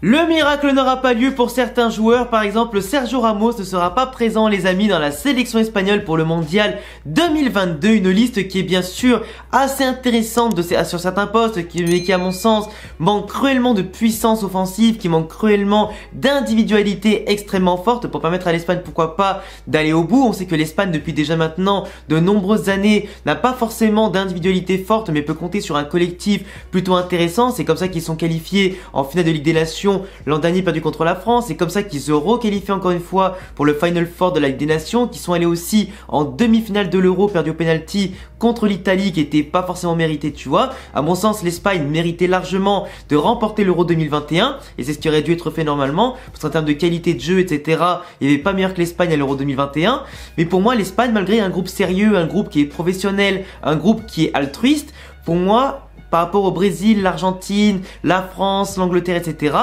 Le miracle n'aura pas lieu pour certains joueurs, par exemple Sergio Ramos ne sera pas présent les amis dans la sélection espagnole pour le mondial 2022, une liste qui est bien sûr assez intéressante sur certains postes, mais qui à mon sens manque cruellement de puissance offensive, qui manque cruellement d'individualité extrêmement forte pour permettre à l'Espagne pourquoi pas d'aller au bout. On sait que l'Espagne depuis déjà maintenant de nombreuses années n'a pas forcément d'individualité forte mais peut compter sur un collectif plutôt intéressant, c'est comme ça qu'ils sont qualifiés en finale de Ligue des Nations l'an dernier perdu contre la France, c'est comme ça qu'ils se requalifient encore une fois pour le Final Four de la Ligue des Nations, qui sont allés aussi en demi-finale de l'Euro perdu au penalty contre l'Italie qui était pas forcément mérité, tu vois. À mon sens, l'Espagne méritait largement de remporter l'Euro 2021 et c'est ce qui aurait dû être fait normalement parce qu'en termes de qualité de jeu, etc., il n'y avait pas meilleur que l'Espagne à l'Euro 2021. Mais pour moi, l'Espagne, malgré un groupe sérieux, un groupe qui est professionnel, un groupe qui est altruiste, pour moi, par rapport au Brésil, l'Argentine, la France, l'Angleterre, etc.,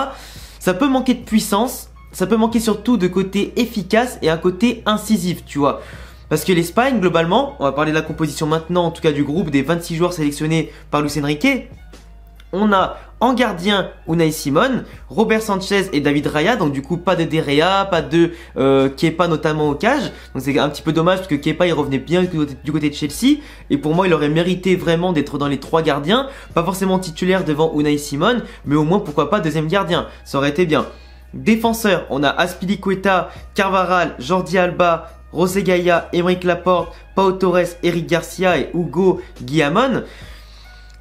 ça peut manquer de puissance, ça peut manquer surtout de côté efficace et un côté incisif, tu vois. Parce que l'Espagne, globalement, on va parler de la composition maintenant, en tout cas du groupe des 26 joueurs sélectionnés par Luis Enrique. On a en gardien Unai Simón, Robert Sanchez et David Raya, donc du coup pas de De Gea, pas de Kepa notamment au cage, donc c'est un petit peu dommage parce que Kepa il revenait bien du côté de Chelsea et pour moi il aurait mérité vraiment d'être dans les trois gardiens, pas forcément titulaire devant Unai Simón, mais au moins pourquoi pas deuxième gardien, ça aurait été bien. Défenseurs, on a Azpilicueta, Carvajal, Jordi Alba, José Gaya, Aymeric Laporte, Pau Torres, Eric Garcia et Hugo Guillamón.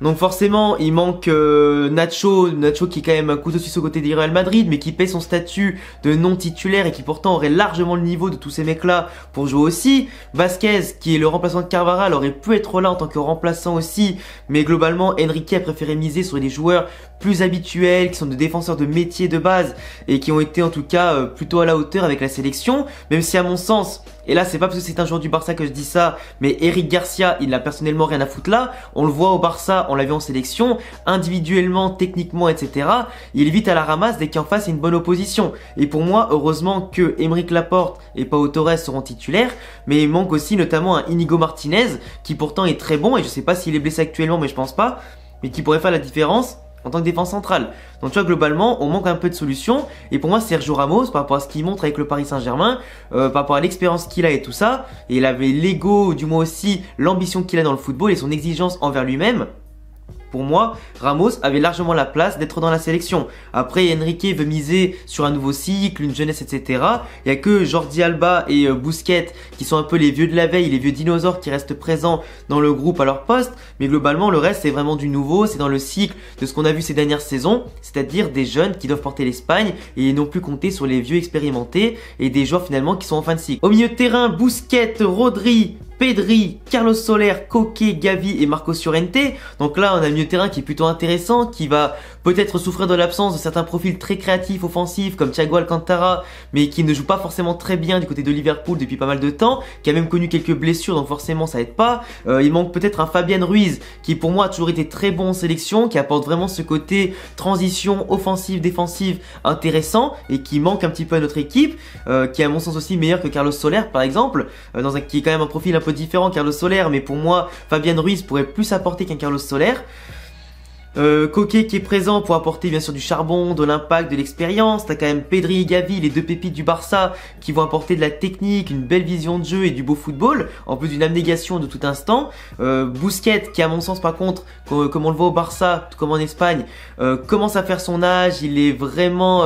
Donc forcément, il manque Nacho qui est quand même un couteau suisse aux côtés du Real Madrid, mais qui paie son statut de non titulaire et qui pourtant aurait largement le niveau de tous ces mecs-là pour jouer aussi. Vasquez, qui est le remplaçant de Carvajal, aurait pu être là en tant que remplaçant aussi, mais globalement, Enrique a préféré miser sur des joueurs plus habituels, qui sont des défenseurs de métier de base et qui ont été en tout cas plutôt à la hauteur avec la sélection, même si à mon sens, et là c'est pas parce que c'est un joueur du Barça que je dis ça, mais Eric Garcia, il n'a personnellement rien à foutre là, on le voit au Barça, on l'a vu en sélection, individuellement, techniquement, etc. Il est vite à la ramasse dès qu'en face il y a une bonne opposition. Et pour moi, heureusement que Aymeric Laporte et Pau Torres seront titulaires, mais il manque aussi notamment un Inigo Martinez, qui pourtant est très bon, et je sais pas s'il est blessé actuellement, mais je pense pas, mais qui pourrait faire la différence en tant que défense centrale. Donc tu vois, globalement, on manque un peu de solutions. Et pour moi, Sergio Ramos, par rapport à ce qu'il montre avec le Paris Saint-Germain, par rapport à l'expérience qu'il a et tout ça, et il avait l'ego, du moins aussi l'ambition qu'il a dans le football et son exigence envers lui-même, pour moi, Ramos avait largement la place d'être dans la sélection. Après, Enrique veut miser sur un nouveau cycle, une jeunesse, etc. Il n'y a que Jordi Alba et Busquets qui sont un peu les vieux de la veille, les vieux dinosaures qui restent présents dans le groupe à leur poste. Mais globalement, le reste, c'est vraiment du nouveau. C'est dans le cycle de ce qu'on a vu ces dernières saisons, c'est-à-dire des jeunes qui doivent porter l'Espagne et non plus compter sur les vieux expérimentés et des joueurs finalement qui sont en fin de cycle. Au milieu de terrain, Busquets, Rodri, Pedri, Carlos Soler, Koke, Gavi et Marcos Llorente. Donc là, on a un milieu de terrain qui est plutôt intéressant, qui va peut-être souffrir de l'absence de certains profils très créatifs, offensifs, comme Thiago Alcantara, mais qui ne joue pas forcément très bien du côté de Liverpool depuis pas mal de temps, qui a même connu quelques blessures, donc forcément ça aide pas. Il manque peut-être un Fabian Ruiz, qui pour moi a toujours été très bon en sélection, qui apporte vraiment ce côté transition offensive, défensive intéressant, et qui manque un petit peu à notre équipe, qui est à mon sens aussi meilleur que Carlos Soler par exemple, qui est quand même un profil un peu différent Carlos Soler, mais pour moi Fabian Ruiz pourrait plus apporter qu'un Carlos Soler. Koke qui est présent pour apporter bien sûr du charbon, de l'impact, de l'expérience. T'as quand même Pedri et Gavi, les deux pépites du Barça, qui vont apporter de la technique, une belle vision de jeu et du beau football, en plus d'une abnégation de tout instant. Busquets qui à mon sens par contre, comme on le voit au Barça, tout comme en Espagne, commence à faire son âge. Il est vraiment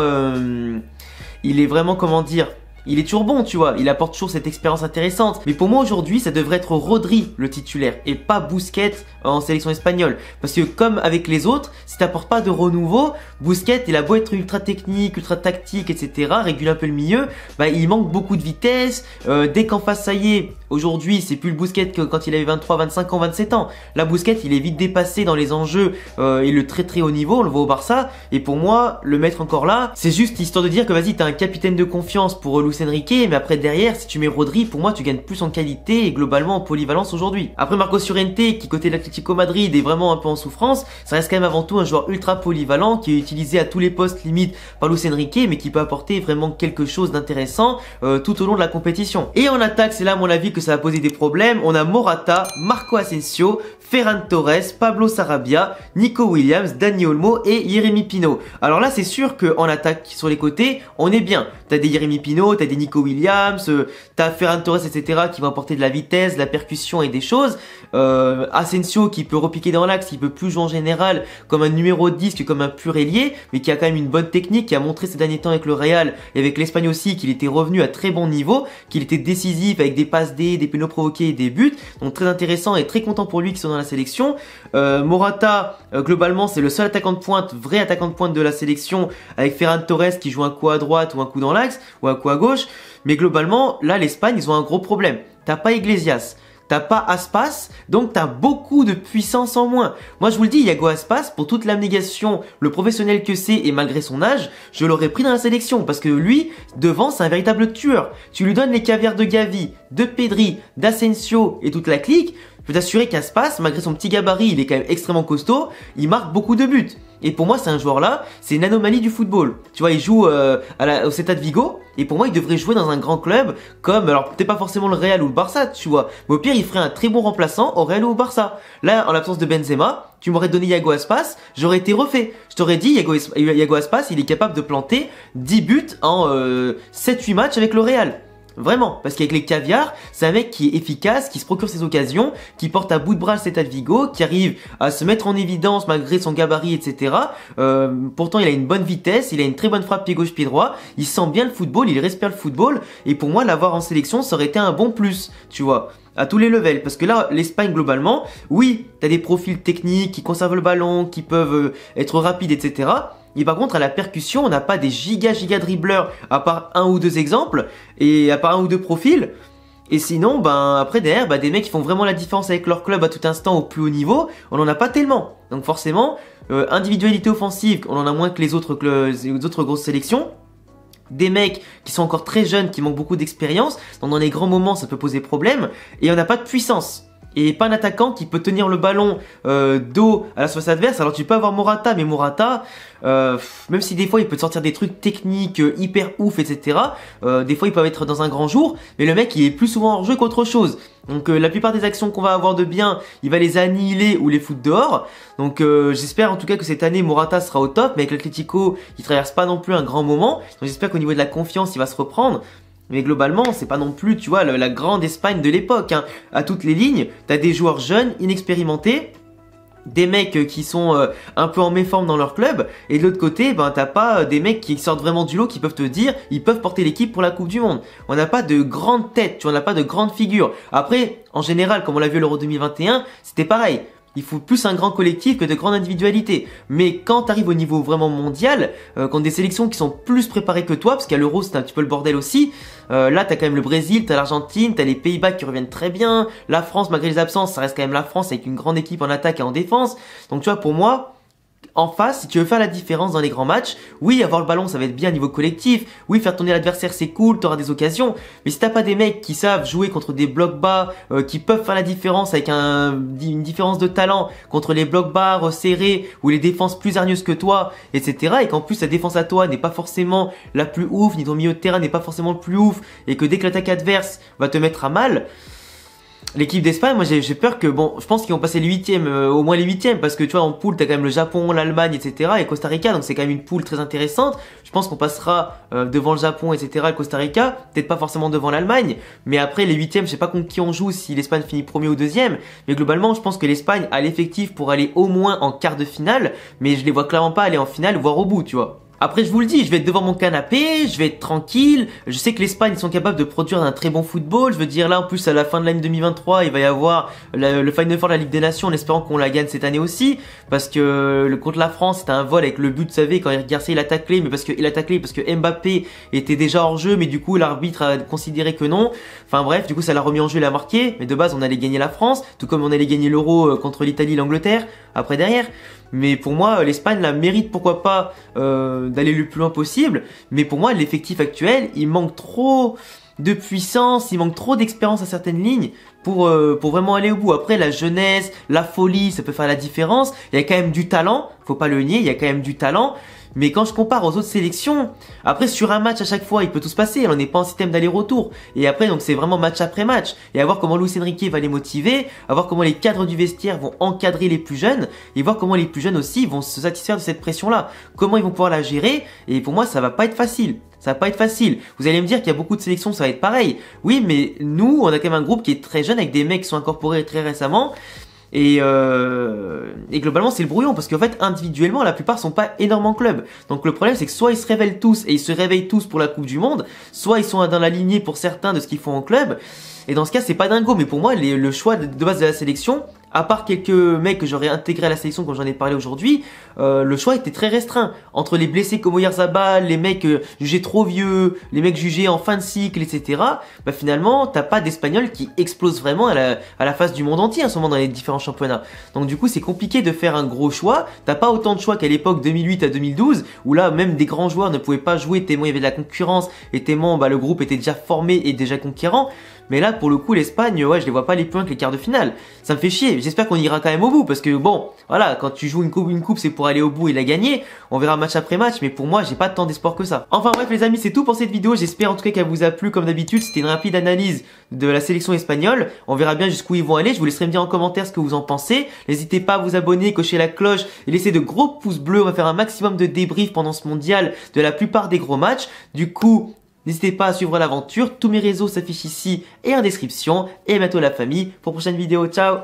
comment dire, il est toujours bon, tu vois, il apporte toujours cette expérience intéressante. Mais pour moi aujourd'hui, ça devrait être Rodri le titulaire et pas Busquets en sélection espagnole. Parce que comme avec les autres, si t'apportes pas de renouveau, Busquets, il a beau être ultra technique, ultra tactique, etc., régule un peu le milieu, bah il manque beaucoup de vitesse. Dès qu'en face, ça y est, aujourd'hui, c'est plus le Busquets que quand il avait 23, 25 ans, 27 ans. Là, Busquets, il est vite dépassé dans les enjeux et le très très haut niveau, on le voit au Barça. Et pour moi, le mettre encore là, c'est juste histoire de dire que vas-y, t'as un capitaine de confiance pour Luis Enrique, mais après derrière, si tu mets Rodri, pour moi, tu gagnes plus en qualité et globalement en polyvalence aujourd'hui. Après Marcos Llorente, qui côté de l'Atlético Madrid est vraiment un peu en souffrance, ça reste quand même avant tout un joueur ultra polyvalent qui est utilisé à tous les postes limite par Luis Enrique, mais qui peut apporter vraiment quelque chose d'intéressant tout au long de la compétition. Et en attaque, c'est là à mon avis que ça va poser des problèmes. On a Morata, Marco Asensio, Ferran Torres, Pablo Sarabia, Nico Williams, Dani Olmo et Yeremy Pino. Alors là, c'est sûr qu'en attaque sur les côtés, on est bien. T'as des Yeremy Pino, t'as des Nico Williams, t'as Ferran Torres, etc. qui vont apporter de la vitesse, de la percussion et des choses. Asensio qui peut repiquer dans l'axe, qui peut plus jouer en général comme un numéro 10 que comme un pur ailier, mais qui a quand même une bonne technique, qui a montré ces derniers temps avec le Real et avec l'Espagne aussi qu'il était revenu à très bon niveau, qu'il était décisif avec des passes D, des pénaux provoqués et des buts. Donc très intéressant et très content pour lui qu'il soit dans la sélection. Morata, globalement, c'est le seul attaquant de pointe, vrai attaquant de pointe de la sélection, avec Ferran Torres qui joue un coup à droite ou un coup dans l'axe ou un coup à gauche. Mais globalement, là, l'Espagne, ils ont un gros problème. T'as pas Iglesias, t'as pas Aspas, donc t'as beaucoup de puissance en moins. Moi, je vous le dis, Iago Aspas, pour toute l'abnégation, le professionnel que c'est et malgré son âge, je l'aurais pris dans la sélection parce que lui, devant, c'est un véritable tueur. Tu lui donnes les caviars de Gavi, de Pedri, d'Asensio et toute la clique. Je peux t'assurer qu'Aspas, malgré son petit gabarit, il est quand même extrêmement costaud, il marque beaucoup de buts. Et pour moi, c'est un joueur là, c'est une anomalie du football. Tu vois, il joue au Celta de Vigo, et pour moi, il devrait jouer dans un grand club comme, alors peut-être pas forcément le Real ou le Barça, tu vois, mais au pire, il ferait un très bon remplaçant au Real ou au Barça. Là, en l'absence de Benzema, tu m'aurais donné Iago Aspas, j'aurais été refait. Je t'aurais dit, Iago Aspas, il est capable de planter 10 buts en 7-8 matchs avec le Real. Vraiment, parce qu'avec les caviars, c'est un mec qui est efficace, qui se procure ses occasions, qui porte à bout de bras le Celta de Vigo, qui arrive à se mettre en évidence malgré son gabarit, etc. Pourtant, il a une bonne vitesse, il a une très bonne frappe pied gauche, pied droit, il sent bien le football, il respire le football, et pour moi, l'avoir en sélection, ça aurait été un bon plus, tu vois, à tous les levels. Parce que là, l'Espagne, globalement, oui, t'as des profils techniques qui conservent le ballon, qui peuvent être rapides, etc. Et par contre, à la percussion, on n'a pas des giga dribbleurs, à part un ou deux exemples, et à part un ou deux profils. Et sinon, après derrière, des mecs qui font vraiment la différence avec leur club à tout instant au plus haut niveau, on n'en a pas tellement. Donc forcément, individualité offensive, on en a moins que les autres grosses sélections. Des mecs qui sont encore très jeunes, qui manquent beaucoup d'expérience, donc dans les grands moments, ça peut poser problème. Et on n'a pas de puissance. Et pas un attaquant qui peut tenir le ballon dos à la surface adverse. Alors tu peux avoir Morata, mais Morata, même si des fois il peut te sortir des trucs techniques hyper ouf, etc. Des fois il peut être dans un grand jour, mais le mec il est plus souvent hors jeu qu'autre chose. Donc la plupart des actions qu'on va avoir de bien, il va les annihiler ou les foutre dehors. Donc j'espère en tout cas que cette année Morata sera au top, mais avec l'Atlético il traverse pas non plus un grand moment. Donc j'espère qu'au niveau de la confiance il va se reprendre. Mais globalement, c'est pas non plus, tu vois, la grande Espagne de l'époque, hein. À toutes les lignes, t'as des joueurs jeunes, inexpérimentés, des mecs qui sont un peu en méforme dans leur club, et de l'autre côté, t'as pas des mecs qui sortent vraiment du lot, qui peuvent te dire, ils peuvent porter l'équipe pour la Coupe du Monde. On n'a pas de grandes têtes, tu vois, on n'a pas de grandes figures. Après, en général, comme on l'a vu à l'Euro 2021, c'était pareil. Il faut plus un grand collectif que de grandes individualités. Mais quand tu arrives au niveau vraiment mondial, quand des sélections qui sont plus préparées que toi, parce qu'à l'Euro c'est un petit peu le bordel aussi, là t'as quand même le Brésil, t'as l'Argentine, t'as les Pays-Bas qui reviennent très bien, la France malgré les absences, ça reste quand même la France avec une grande équipe en attaque et en défense. Donc tu vois, pour moi, en face, si tu veux faire la différence dans les grands matchs, oui, avoir le ballon, ça va être bien au niveau collectif. Oui, faire tourner l'adversaire, c'est cool, t'auras des occasions. Mais si t'as pas des mecs qui savent jouer contre des blocs bas, qui peuvent faire la différence avec une différence de talent contre les blocs bas resserrés ou les défenses plus hargneuses que toi, etc. Et qu'en plus, ta défense à toi n'est pas forcément la plus ouf, ni ton milieu de terrain n'est pas forcément le plus ouf, et que dès que l'attaque adverse va te mettre à mal, l'équipe d'Espagne, moi j'ai peur que, je pense qu'ils vont passer les huitièmes, au moins les huitièmes, parce que tu vois en poule t'as quand même le Japon, l'Allemagne, etc. et Costa Rica, donc c'est quand même une poule très intéressante. Je pense qu'on passera devant le Japon, etc. et le Costa Rica, peut-être pas forcément devant l'Allemagne, mais après les huitièmes, je sais pas contre qui on joue, si l'Espagne finit premier ou deuxième, mais globalement je pense que l'Espagne a l'effectif pour aller au moins en quart de finale, mais je les vois clairement pas aller en finale, voire au bout, tu vois. Après, je vous le dis, je vais être devant mon canapé, je vais être tranquille. Je sais que l'Espagne, ils sont capables de produire un très bon football. Je veux dire, là, en plus, à la fin de l'année 2023, il va y avoir le Final Four de la Ligue des Nations, en espérant qu'on la gagne cette année aussi. Parce que contre la France, c'était un vol avec le but, vous savez, quand Eric Garcia, il a taclé, mais parce que Mbappé était déjà hors jeu, mais du coup, l'arbitre a considéré que non. Enfin bref, du coup, ça l'a remis en jeu, il a marqué. Mais de base, on allait gagner la France, tout comme on allait gagner l'Euro contre l'Italie, l'Angleterre, après derrière. Mais pour moi, l'Espagne la mérite pourquoi pas d'aller le plus loin possible. Mais pour moi, l'effectif actuel, il manque trop de puissance, il manque trop d'expérience à certaines lignes pour vraiment aller au bout. Après, la jeunesse, la folie, ça peut faire la différence. Il y a quand même du talent, faut pas le nier, il y a quand même du talent. Mais quand je compare aux autres sélections, après sur un match à chaque fois, il peut tout se passer. On n'est pas en système d'aller-retour. Et après, donc c'est vraiment match après match. Et à voir comment Luis Enrique va les motiver, à voir comment les cadres du vestiaire vont encadrer les plus jeunes, et voir comment les plus jeunes aussi vont se satisfaire de cette pression-là. Comment ils vont pouvoir la gérer. Et pour moi, ça va pas être facile. Ça va pas être facile. Vous allez me dire qu'il y a beaucoup de sélections, ça va être pareil. Oui, mais nous, on a quand même un groupe qui est très jeune avec des mecs qui sont incorporés très récemment. Et globalement c'est le brouillon parce qu'en fait individuellement la plupart sont pas énormes en club. Donc le problème c'est que soit ils se révèlent tous et ils se réveillent tous pour la Coupe du Monde, soit ils sont dans la lignée pour certains de ce qu'ils font en club. Et dans ce cas c'est pas dingo, mais pour moi le choix de base de la sélection, à part quelques mecs que j'aurais intégrés à la sélection comme j'en ai parlé aujourd'hui, le choix était très restreint. Entre les blessés comme Oyarzabal, les mecs jugés trop vieux, les mecs jugés en fin de cycle, etc. Bah finalement, t'as pas d'Espagnols qui explosent vraiment à la face du monde entier en ce moment dans les différents championnats. Donc du coup, c'est compliqué de faire un gros choix. T'as pas autant de choix qu'à l'époque 2008 à 2012, où là, même des grands joueurs ne pouvaient pas jouer tellement il y avait de la concurrence et tellement le groupe était déjà formé et déjà conquérant. Mais là, pour le coup, l'Espagne, ouais, je les vois pas les points que les quarts de finale. Ça me fait chier. J'espère qu'on ira quand même au bout parce que bon, voilà, quand tu joues une coupe, c'est pour aller au bout et la gagner. On verra match après match, mais pour moi, j'ai pas tant d'espoir que ça. Enfin bref, les amis, c'est tout pour cette vidéo. J'espère en tout cas qu'elle vous a plu comme d'habitude. C'était une rapide analyse de la sélection espagnole. On verra bien jusqu'où ils vont aller. Je vous laisserai me dire en commentaire ce que vous en pensez. N'hésitez pas à vous abonner, cocher la cloche et laisser de gros pouces bleus. On va faire un maximum de débriefs pendant ce mondial de la plupart des gros matchs. Du coup, n'hésitez pas à suivre l'aventure, tous mes réseaux s'affichent ici et en description. Et à bientôt la famille pour une prochaine vidéo, ciao!